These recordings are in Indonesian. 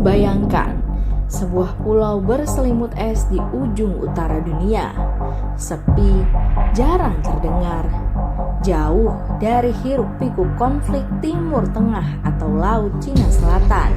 Bayangkan, sebuah pulau berselimut es di ujung utara dunia, sepi, jarang terdengar, jauh dari hiruk-pikuk konflik Timur Tengah atau Laut Cina Selatan.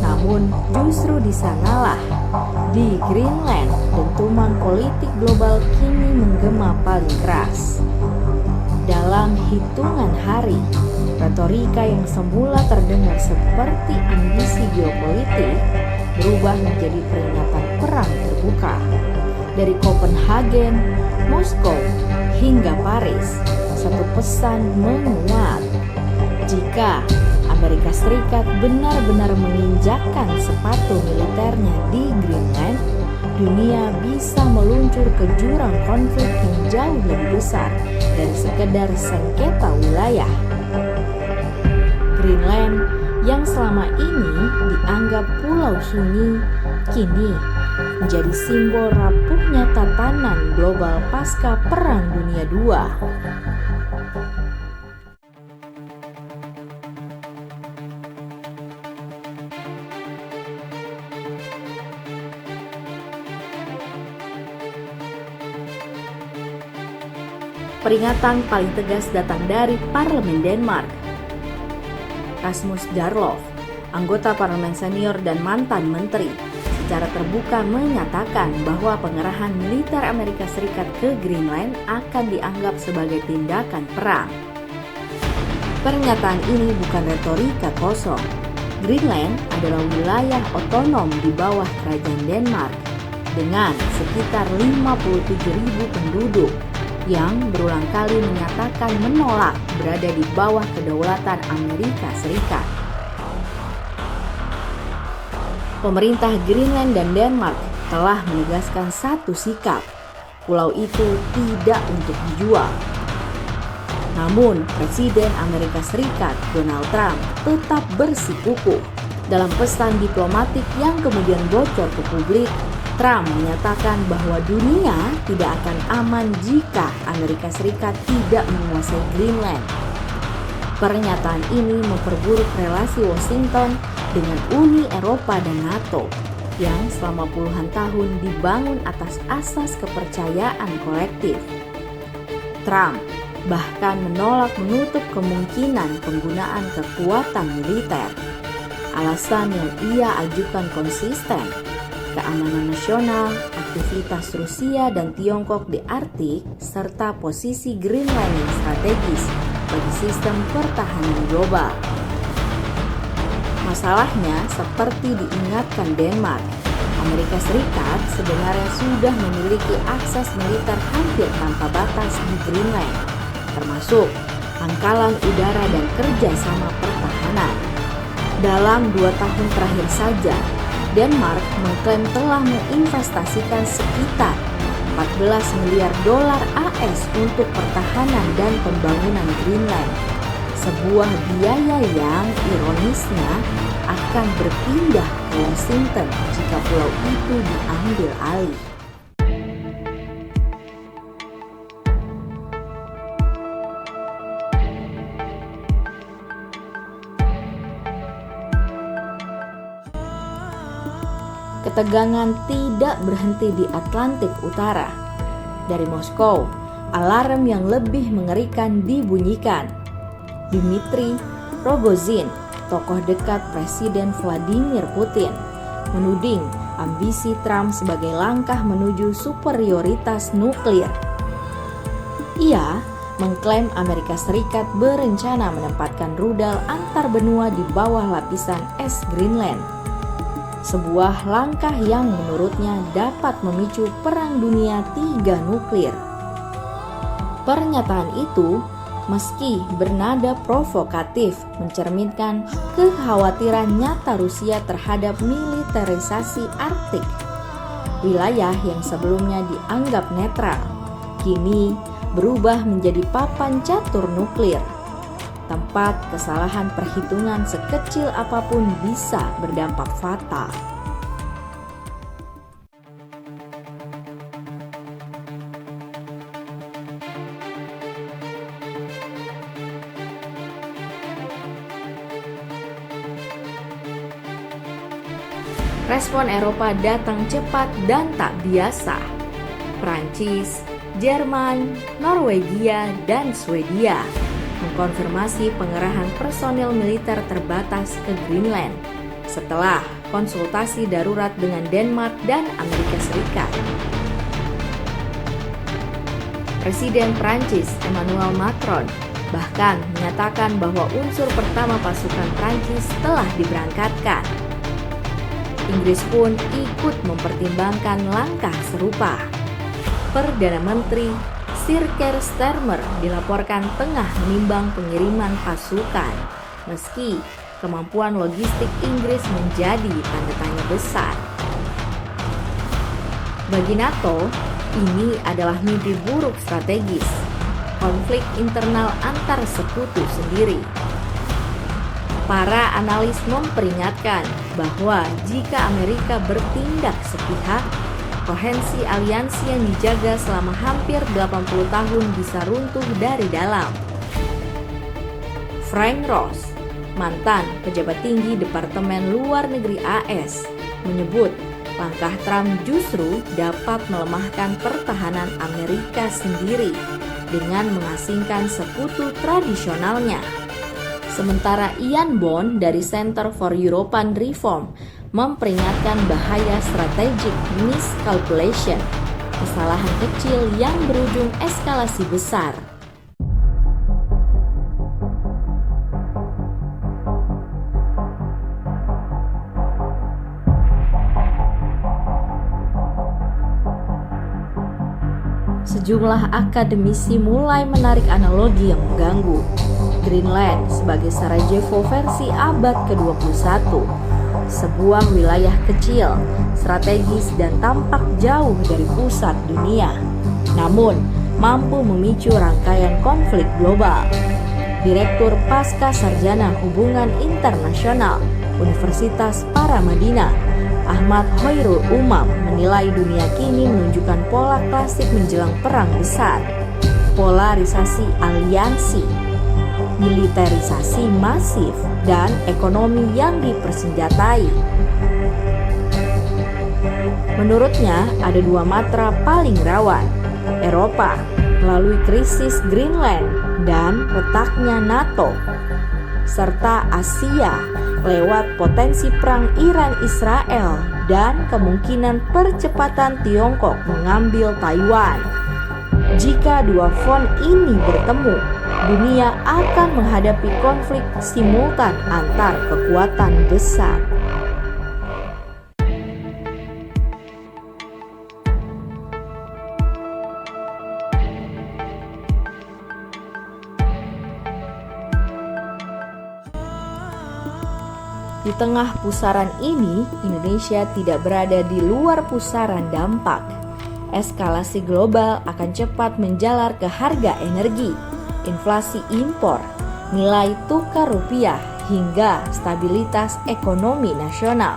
Namun justru di sanalah, di Greenland, dentuman politik global kini menggema paling keras. Dalam hitungan hari, retorika yang semula terdengar seperti ambisi geopolitik berubah menjadi peringatan perang terbuka. Dari Copenhagen, Moskow, hingga Paris, satu pesan menguat. Jika Amerika Serikat benar-benar menginjakkan sepatu militernya di Greenland, dunia bisa meluncur ke jurang konflik yang jauh lebih besar dari sekedar sengketa wilayah. Greenland yang selama ini dianggap pulau sunyi, kini menjadi simbol rapuhnya tatanan global pasca Perang Dunia II. Peringatan paling tegas datang dari Parlemen Denmark. Rasmus Jarlov, anggota parlemen senior dan mantan menteri, secara terbuka menyatakan bahwa pengerahan militer Amerika Serikat ke Greenland akan dianggap sebagai tindakan perang. Pernyataan ini bukan retorika kosong. Greenland adalah wilayah otonom di bawah kerajaan Denmark dengan sekitar 57.000 penduduk yang berulang kali menyatakan menolak berada di bawah kedaulatan Amerika Serikat. Pemerintah Greenland dan Denmark telah menegaskan satu sikap, pulau itu tidak untuk dijual. Namun, Presiden Amerika Serikat Donald Trump tetap bersikukuh. Dalam pesan diplomatik yang kemudian bocor ke publik, Trump menyatakan bahwa dunia tidak akan aman jika Amerika Serikat tidak menguasai Greenland. Pernyataan ini memperburuk relasi Washington dengan Uni Eropa dan NATO yang selama puluhan tahun dibangun atas asas kepercayaan kolektif. Trump bahkan menolak menutup kemungkinan penggunaan kekuatan militer. Alasan yang ia ajukan konsisten: keamanan nasional, aktivitas Rusia dan Tiongkok di Arktik, serta posisi Greenland yang strategis bagi sistem pertahanan global. Masalahnya, seperti diingatkan Denmark, Amerika Serikat sebenarnya sudah memiliki akses militer hampir tanpa batas di Greenland, termasuk pangkalan udara dan kerjasama pertahanan. Dalam 2 tahun terakhir saja, Denmark mengklaim telah menginvestasikan sekitar 14 miliar dolar AS untuk pertahanan dan pembangunan Greenland. Sebuah biaya yang ironisnya akan berpindah ke Washington jika pulau itu diambil alih. Ketegangan tidak berhenti di Atlantik Utara. Dari Moskow, alarm yang lebih mengerikan dibunyikan. Dmitry Rogozin, tokoh dekat Presiden Vladimir Putin, menuding ambisi Trump sebagai langkah menuju superioritas nuklir. Ia mengklaim Amerika Serikat berencana menempatkan rudal antar benua di bawah lapisan es Greenland. Sebuah langkah yang menurutnya dapat memicu Perang Dunia III nuklir. Pernyataan itu, meski bernada provokatif, mencerminkan kekhawatiran nyata Rusia terhadap militerisasi Arktik. Wilayah yang sebelumnya dianggap netral, kini berubah menjadi papan catur nuklir. Tempat kesalahan perhitungan sekecil apapun bisa berdampak fatal. Respon Eropa datang cepat dan tak biasa. Prancis, Jerman, Norwegia, dan Swedia mengkonfirmasi pengerahan personil militer terbatas ke Greenland setelah konsultasi darurat dengan Denmark dan Amerika Serikat. Presiden Prancis Emmanuel Macron bahkan menyatakan bahwa unsur pertama pasukan Prancis telah diberangkatkan. Inggris pun ikut mempertimbangkan langkah serupa. Perdana Menteri Sir Keir Starmer dilaporkan tengah menimbang pengiriman pasukan, meski kemampuan logistik Inggris menjadi tanda tanya besar. Bagi NATO, ini adalah mimpi buruk strategis, konflik internal antar sekutu sendiri. Para analis memperingatkan bahwa jika Amerika bertindak sepihak, kohensi aliansi yang dijaga selama hampir 80 tahun bisa runtuh dari dalam. Frank Ross, mantan pejabat tinggi Departemen Luar Negeri AS, menyebut langkah Trump justru dapat melemahkan pertahanan Amerika sendiri dengan mengasingkan sekutu tradisionalnya. Sementara Ian Bond dari Center for European Reform memperingatkan bahaya strategic miscalculation, kesalahan kecil yang berujung eskalasi besar. Sejumlah akademisi mulai menarik analogi yang mengganggu. Greenland sebagai Sarajevo versi abad ke-21, sebuah wilayah kecil, strategis dan tampak jauh dari pusat dunia, namun mampu memicu rangkaian konflik global. Direktur Pasca Sarjana Hubungan Internasional Universitas Paramadina, Ahmad Hoirul Umam, menilai dunia kini menunjukkan pola klasik menjelang perang besar. Polarisasi aliansi, militerisasi masif, dan ekonomi yang dipersenjatai. Menurutnya, ada dua matra paling rawan: Eropa melalui krisis Greenland dan retaknya NATO, serta Asia lewat potensi perang Iran-Israel dan kemungkinan percepatan Tiongkok mengambil Taiwan. Jika dua front ini bertemu, dunia akan menghadapi konflik simultan antar kekuatan besar. Di tengah pusaran ini, Indonesia tidak berada di luar pusaran dampak. Eskalasi global akan cepat menjalar ke harga energi, inflasi impor, nilai tukar rupiah, hingga stabilitas ekonomi nasional.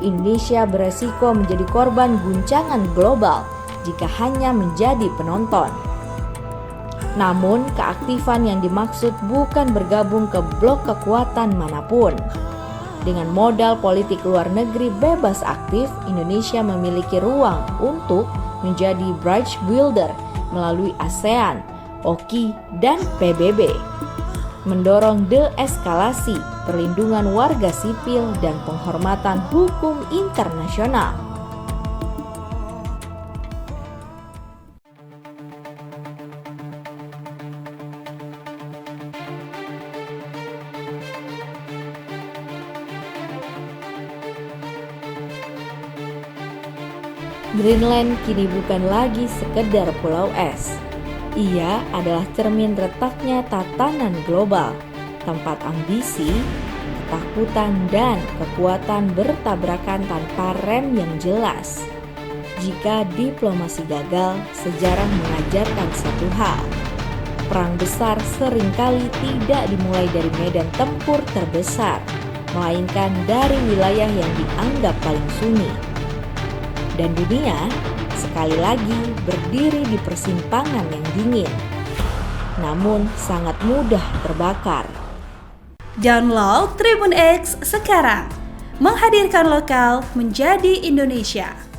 Indonesia beresiko menjadi korban guncangan global jika hanya menjadi penonton. Namun, keaktifan yang dimaksud bukan bergabung ke blok kekuatan manapun. Dengan modal politik luar negeri bebas aktif, Indonesia memiliki ruang untuk menjadi bridge builder melalui ASEAN, OKI, dan PBB. Mendorong deeskalasi, perlindungan warga sipil, dan penghormatan hukum internasional. Greenland kini bukan lagi sekedar pulau es. Ia adalah cermin retaknya tatanan global, tempat ambisi, ketakutan, dan kekuatan bertabrakan tanpa rem yang jelas. Jika diplomasi gagal, sejarah mengajarkan satu hal: perang besar seringkali tidak dimulai dari medan tempur terbesar, melainkan dari wilayah yang dianggap paling sunyi. Dan dunia sekali lagi berdiri di persimpangan yang dingin, namun sangat mudah terbakar. Download Tribun X sekarang, menghadirkan lokal menjadi Indonesia.